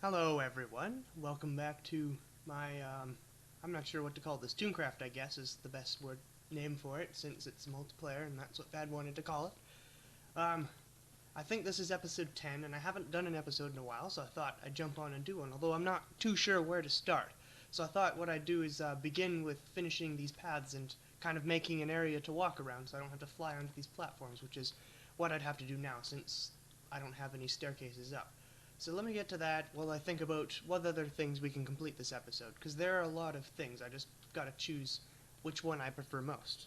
Hello everyone, welcome back to my, I'm not sure what to call this, Tooncraft I guess is the best name for it since it's multiplayer and that's what Dad wanted to call it. I think this is episode 10 and I haven't done an episode in a while, so I thought I'd jump on and do one, although I'm not too sure where to start. So I thought what I'd do is begin with finishing these paths and kind of making an area to walk around so I don't have to fly onto these platforms, which is what I'd have to do now since I don't have any staircases up. So let me get to that while I think about what other things we can complete this episode, because there are a lot of things. I just gotta choose which one I prefer most.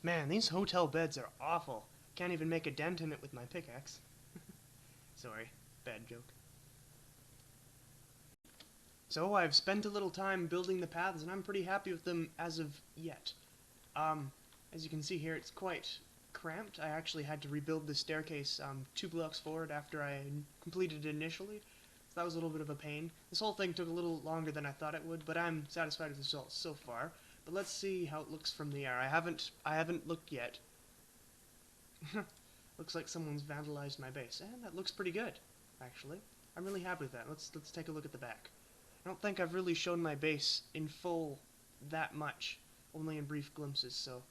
Man, these hotel beds are awful. Can't even make a dent in it with my pickaxe. Sorry, bad joke. So I've spent a little time building the paths, and I'm pretty happy with them as of yet. As you can see here, it's quite cramped. I actually had to rebuild the staircase 2 blocks forward after I completed it initially. So that was a little bit of a pain. This whole thing took a little longer than I thought it would, but I'm satisfied with the results so far. But let's see how it looks from the air. I haven't looked yet. Looks like someone's vandalized my base, and that looks pretty good, actually. I'm really happy with that. Let's take a look at the back. I don't think I've really shown my base in full that much, only in brief glimpses, so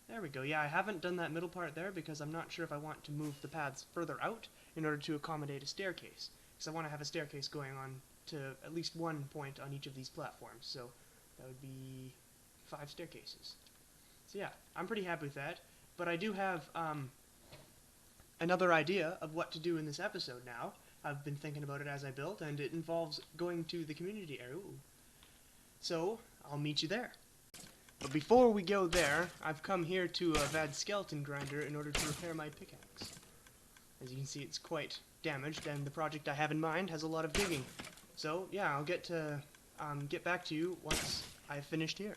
there we go. Yeah, I haven't done that middle part there because I'm not sure if I want to move the paths further out in order to accommodate a staircase. Because I want to have a staircase going on to at least one point on each of these platforms. So that would be 5 staircases. So yeah, I'm pretty happy with that. But I do have another idea of what to do in this episode now. I've been thinking about it as I built, and it involves going to the community area. Ooh. So I'll meet you there. But before we go there, I've come here to a Vad skeleton grinder in order to repair my pickaxe. As you can see, it's quite damaged, and the project I have in mind has a lot of digging. So yeah, I'll get back to you once I've finished here.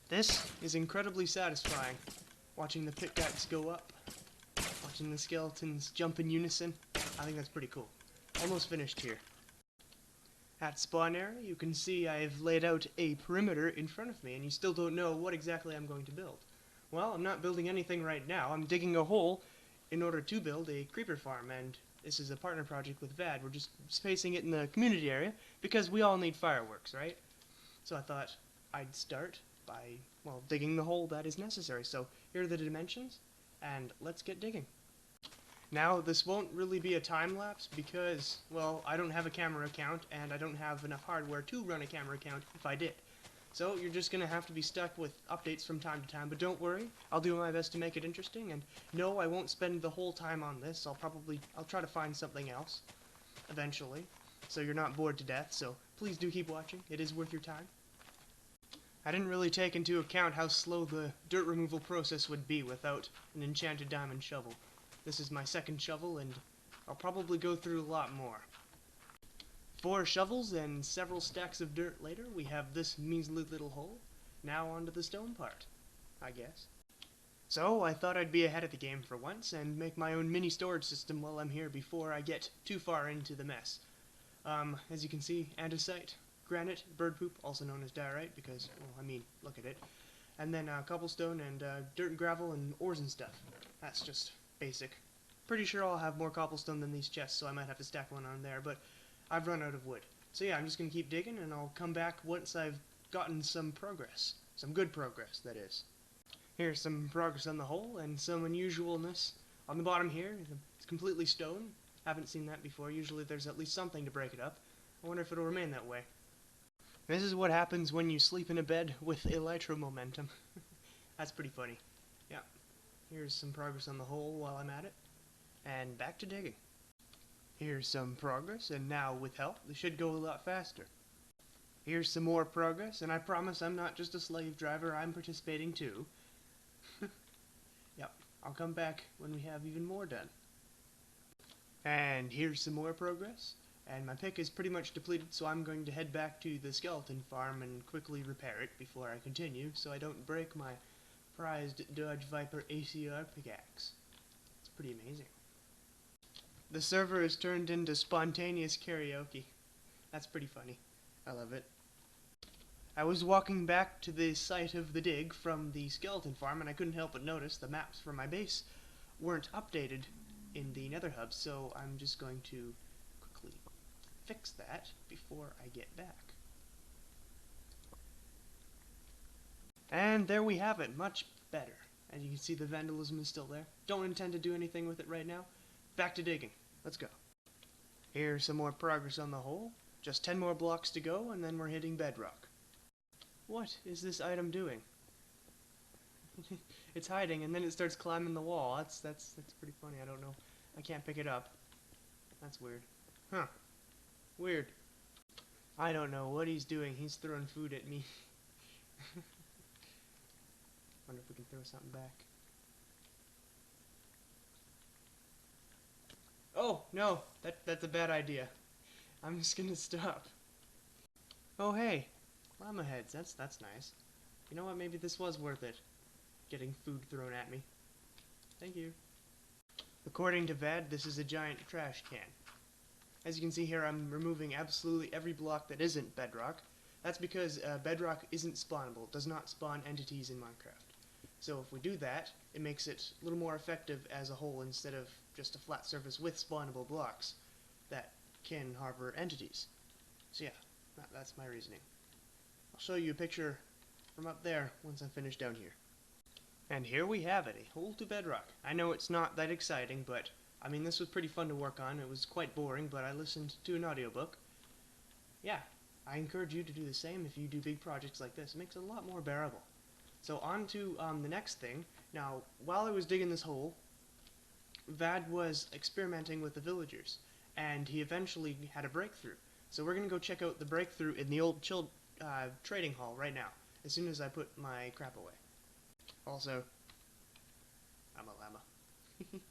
This is incredibly satisfying, watching the pickaxe go up, watching the skeletons jump in unison. I think that's pretty cool. Almost finished here. At spawn area, you can see I've laid out a perimeter in front of me, and you still don't know what exactly I'm going to build. Well, I'm not building anything right now. I'm digging a hole in order to build a creeper farm, and this is a partner project with VAD. We're just spacing it in the community area, because we all need fireworks, right? So I thought I'd start by, well, digging the hole that is necessary. So here are the dimensions, and let's get digging. Now, this won't really be a time-lapse because, well, I don't have a camera account and I don't have enough hardware to run a camera account if I did. So you're just going to have to be stuck with updates from time to time, but don't worry, I'll do my best to make it interesting, and no, I won't spend the whole time on this. I'll try to find something else eventually, so you're not bored to death, so please do keep watching. It is worth your time. I didn't really take into account how slow the dirt removal process would be without an enchanted diamond shovel. This is my second shovel, and I'll probably go through a lot more. 4 shovels and several stacks of dirt later, we have this measly little hole. Now onto the stone part, I guess. So I thought I'd be ahead of the game for once and make my own mini storage system while I'm here before I get too far into the mess. As you can see, andesite, granite, bird poop, also known as diorite, because, well, I mean, look at it. And then cobblestone and dirt and gravel and ores and stuff. That's just basic. Pretty sure I'll have more cobblestone than these chests, so I might have to stack one on there, but I've run out of wood. So yeah, I'm just going to keep digging, and I'll come back once I've gotten some progress. Some good progress, that is. Here's some progress on the hole, and some unusualness. On the bottom here, it's completely stone. Haven't seen that before. Usually there's at least something to break it up. I wonder if it'll remain that way. This is what happens when you sleep in a bed with elytro momentum. That's pretty funny. Yeah. Here's some progress on the hole while I'm at it. And back to digging. Here's some progress, and now with help, this should go a lot faster. Here's some more progress, and I promise I'm not just a slave driver, I'm participating too. Yep, I'll come back when we have even more done. And here's some more progress, and my pick is pretty much depleted, so I'm going to head back to the skeleton farm and quickly repair it before I continue, so I don't break my prized Dodge Viper ACR pickaxe. It's pretty amazing. The server is turned into spontaneous karaoke. That's pretty funny. I love it. I was walking back to the site of the dig from the skeleton farm, and I couldn't help but notice the maps for my base weren't updated in the nether hub, so I'm just going to quickly fix that before I get back. And there we have it, much better. And you can see the vandalism is still there. Don't intend to do anything with it right now. Back to digging. Let's go. Here's some more progress on the hole. Just 10 more blocks to go, and then we're hitting bedrock. What is this item doing? It's hiding, and then it starts climbing the wall. That's pretty funny. I don't know. I can't pick it up. That's weird. Huh. Weird. I don't know what he's doing. He's throwing food at me. Wonder if we can throw something back. Oh, no. That's a bad idea. I'm just gonna stop. Oh, hey. Llama heads. That's nice. You know what? Maybe this was worth it. Getting food thrown at me. Thank you. According to Vad, this is a giant trash can. As you can see here, I'm removing absolutely every block that isn't bedrock. That's because bedrock isn't spawnable. It does not spawn entities in Minecraft. So if we do that, it makes it a little more effective as a whole instead of just a flat surface with spawnable blocks that can harbor entities. So yeah, that's my reasoning. I'll show you a picture from up there once I'm finished down here. And here we have it, a hole to bedrock. I know it's not that exciting, but I mean this was pretty fun to work on. It was quite boring, but I listened to an audiobook. Yeah, I encourage you to do the same if you do big projects like this. It makes it a lot more bearable. So on to the next thing. Now, while I was digging this hole, Vad was experimenting with the villagers, and he eventually had a breakthrough. So we're going to go check out the breakthrough in the old trading hall right now, as soon as I put my crap away. Also, I'm a llama.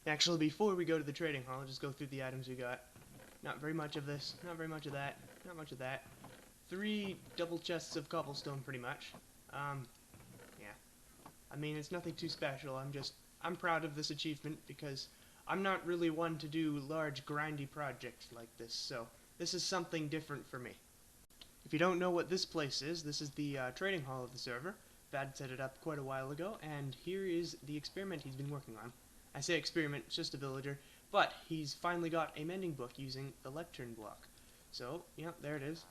Actually, before we go to the trading hall, I'll just go through the items we got. Not very much of this, not very much of that, not much of that. 3 double chests of cobblestone, pretty much. Yeah. I mean, it's nothing too special. I'm proud of this achievement because I'm not really one to do large, grindy projects like this, so this is something different for me. If you don't know what this place is, this is the trading hall of the server. Vad set it up quite a while ago, and here is the experiment he's been working on. I say experiment, it's just a villager, but he's finally got a mending book using the lectern block. So, yeah, there it is.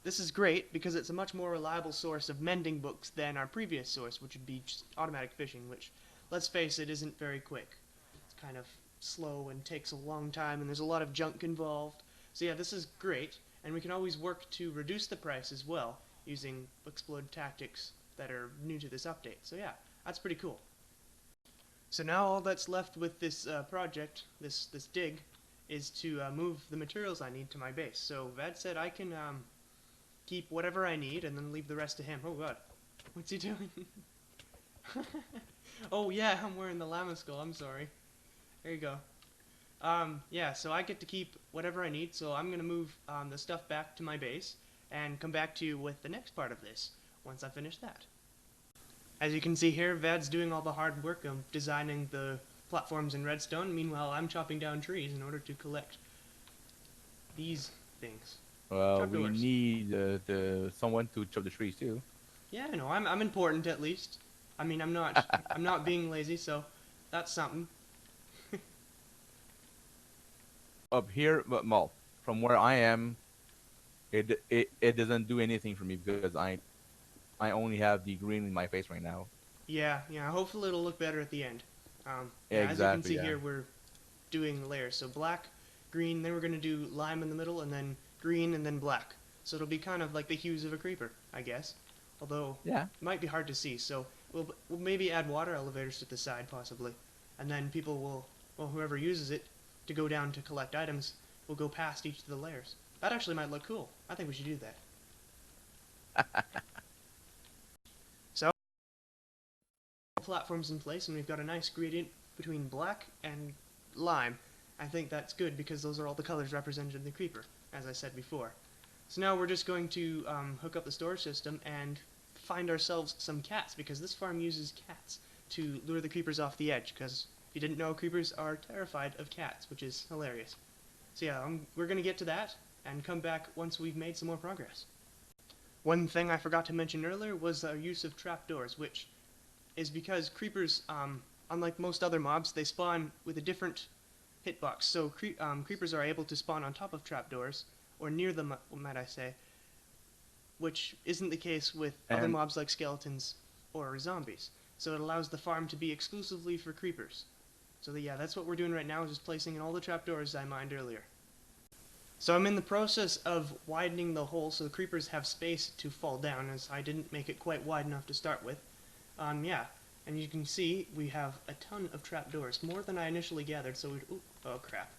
This is great because it's a much more reliable source of mending books than our previous source, which would be just automatic fishing, which, let's face it, isn't very quick. It's kind of slow and takes a long time, and there's a lot of junk involved. So yeah, this is great, and we can always work to reduce the price as well, using explode tactics that are new to this update. So yeah, that's pretty cool. So now all that's left with this project, this dig, is to move the materials I need to my base. So Vad said I can keep whatever I need and then leave the rest to him. Oh god, what's he doing? Oh yeah, I'm wearing the llama skull, I'm sorry. There you go. Yeah, so I get to keep whatever I need, so I'm gonna move the stuff back to my base and come back to you with the next part of this once I finish that. As you can see here, Vad's doing all the hard work of designing the platforms in redstone. Meanwhile, I'm chopping down trees in order to collect these things. Well, we need someone to chop the trees too. Yeah, I know. I'm important at least. I mean, I'm not being lazy, so that's something. Up here, but well, from where I am, it doesn't do anything for me because I only have the green in my face right now. Yeah. Hopefully it'll look better at the end. Yeah, as you can exactly. see here, we're doing layers. So black, green, then we're going to do lime in the middle, and then green, and then black. So it'll be kind of like the hues of a creeper, I guess. Although, yeah, it might be hard to see. So we'll maybe add water elevators to the side, possibly. And then people will, well, whoever uses it to go down to collect items, will go past each of the layers. That actually might look cool. I think we should do that. So, platforms in place, and we've got a nice gradient between black and lime. I think that's good because those are all the colors represented in the creeper, as I said before. So now we're just going to hook up the storage system and find ourselves some cats, because this farm uses cats to lure the creepers off the edge, because if you didn't know, creepers are terrified of cats, which is hilarious. So yeah, we're going to get to that and come back once we've made some more progress. One thing I forgot to mention earlier was our use of trapdoors, which is because creepers, unlike most other mobs, they spawn with a different hitbox. So creepers are able to spawn on top of trapdoors, or near them, might I say, which isn't the case with other And mobs like skeletons or zombies. So it allows the farm to be exclusively for creepers. So yeah, that's what we're doing right now, is just placing in all the trapdoors I mined earlier. So I'm in the process of widening the hole so the creepers have space to fall down, as I didn't make it quite wide enough to start with. Yeah, and you can see we have a ton of trapdoors, more than I initially gathered, so ooh, oh crap.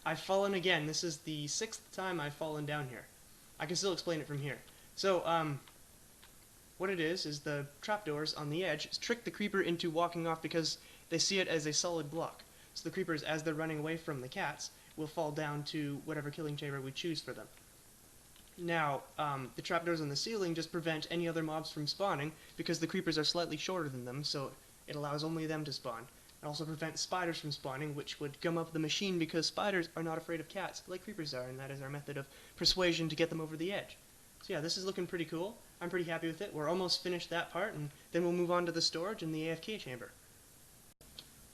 I've fallen again. This is the 6th time I've fallen down here. I can still explain it from here. So, what it is the trapdoors on the edge trick the creeper into walking off because they see it as a solid block. So the creepers, as they're running away from the cats, will fall down to whatever killing chamber we choose for them. Now, the trapdoors on the ceiling just prevent any other mobs from spawning because the creepers are slightly shorter than them, so it allows only them to spawn. It also prevents spiders from spawning, which would gum up the machine because spiders are not afraid of cats like creepers are, and that is our method of persuasion to get them over the edge. So yeah, this is looking pretty cool. I'm pretty happy with it. We're almost finished that part, and then we'll move on to the storage in the AFK chamber.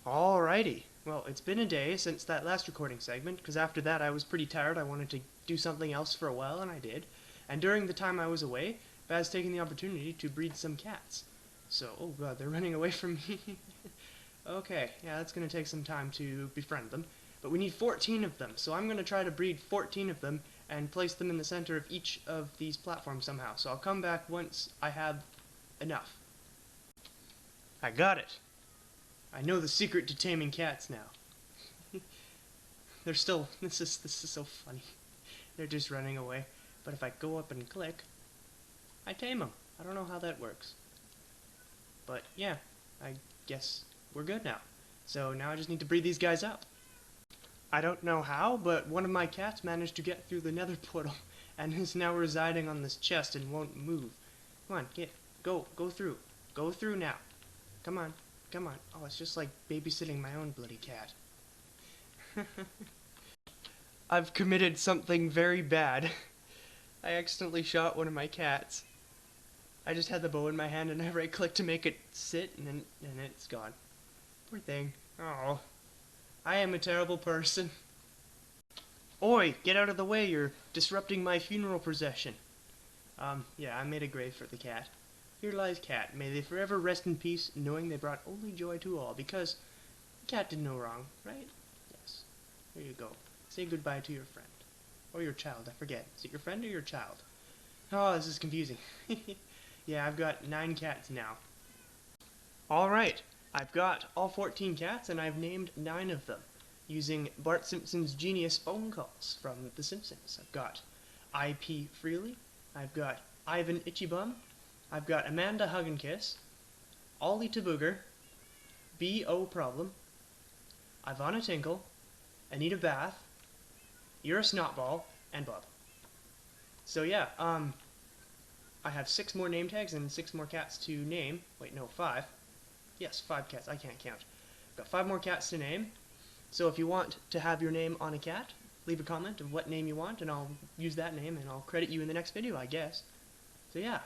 Alrighty. Well, it's been a day since that last recording segment, because after that I was pretty tired. I wanted to do something else for a while, and I did. And during the time I was away, Baz taking the opportunity to breed some cats. So, oh god, they're running away from me. Okay, yeah, that's going to take some time to befriend them. But we need 14 of them, so I'm going to try to breed 14 of them and place them in the center of each of these platforms somehow. So I'll come back once I have enough. I got it. I know the secret to taming cats now. They're still, this is so funny. They're just running away. But if I go up and click, I tame them. I don't know how that works. But yeah, I guess we're good now. So now I just need to breed these guys up. I don't know how, but one of my cats managed to get through the nether portal and is now residing on this chest and won't move. Come on, go through. Go through now. Come on. Come on. Oh, it's just like babysitting my own bloody cat. I've committed something very bad. I accidentally shot one of my cats. I just had the bow in my hand and I right-clicked to make it sit, and it's gone. Poor thing. Oh, I am a terrible person. Oi, get out of the way, you're disrupting my funeral procession. Yeah, I made a grave for the cat. Here lies Cat. May they forever rest in peace, knowing they brought only joy to all, because the cat did no wrong, right? Yes. There you go. Say goodbye to your friend. Or your child, I forget. Is it your friend or your child? Oh, this is confusing. Yeah, I've got 9 cats now. Alright, I've got all 14 cats, and I've named 9 of them, using Bart Simpson's genius phone calls from The Simpsons. I've got IP Freely, I've got Ivan Itchybum, I've got Amanda Hug and Kiss, Ollie Tabooger, B.O. Problem, Ivana Tinkle, Anita Bath, You're a Snotball, and Bob. So yeah, I have 6 more name tags and 6 more cats to name. Wait, no, 5. Yes, 5 cats. I can't count. I've got 5 more cats to name. So if you want to have your name on a cat, leave a comment of what name you want, and I'll use that name, and I'll credit you in the next video, I guess. So yeah.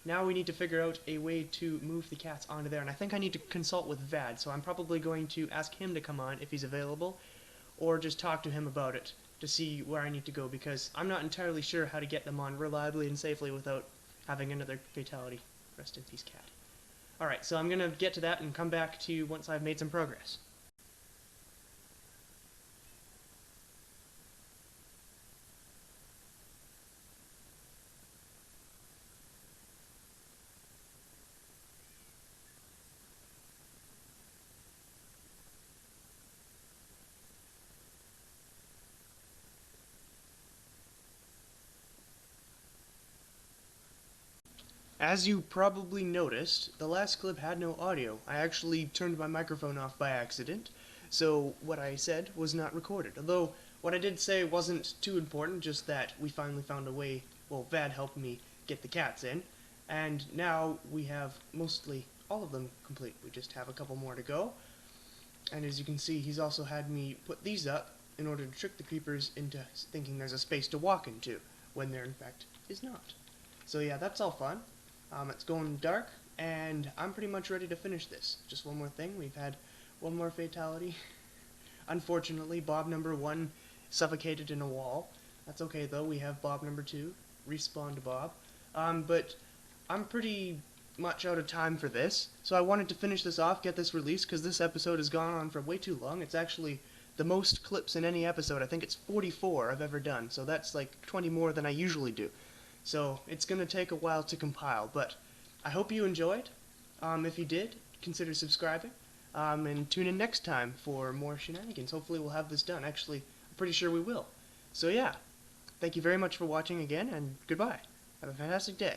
Now we need to figure out a way to move the cats onto there, and I think I need to consult with Vad, so I'm probably going to ask him to come on if he's available, or just talk to him about it to see where I need to go, because I'm not entirely sure how to get them on reliably and safely without having another fatality. Rest in peace, cat. Alright, so I'm going to get to that and come back to you once I've made some progress. As you probably noticed, the last clip had no audio. I actually turned my microphone off by accident, so what I said was not recorded. Although, what I did say wasn't too important, just that we finally found a way, well, Vad helped me get the cats in, and now we have mostly all of them complete. We just have a couple more to go, and as you can see, he's also had me put these up in order to trick the creepers into thinking there's a space to walk into, when there in fact is not. So yeah, that's all fun. It's going dark, and I'm pretty much ready to finish this. Just one more thing. We've had One more fatality. Unfortunately, Bob number 1 suffocated in a wall. That's okay though, we have Bob number 2. Respawned Bob. But I'm pretty much out of time for this, so I wanted to finish this off, get this released, because this episode has gone on for way too long. It's actually the most clips in any episode. I think it's 44 I've ever done, so that's like 20 more than I usually do. So it's going to take a while to compile, but I hope you enjoyed. If you did, consider subscribing. And tune in next time for more shenanigans. Hopefully we'll have this done. Actually, I'm pretty sure we will. So yeah, thank you very much for watching again, and goodbye. Have a fantastic day.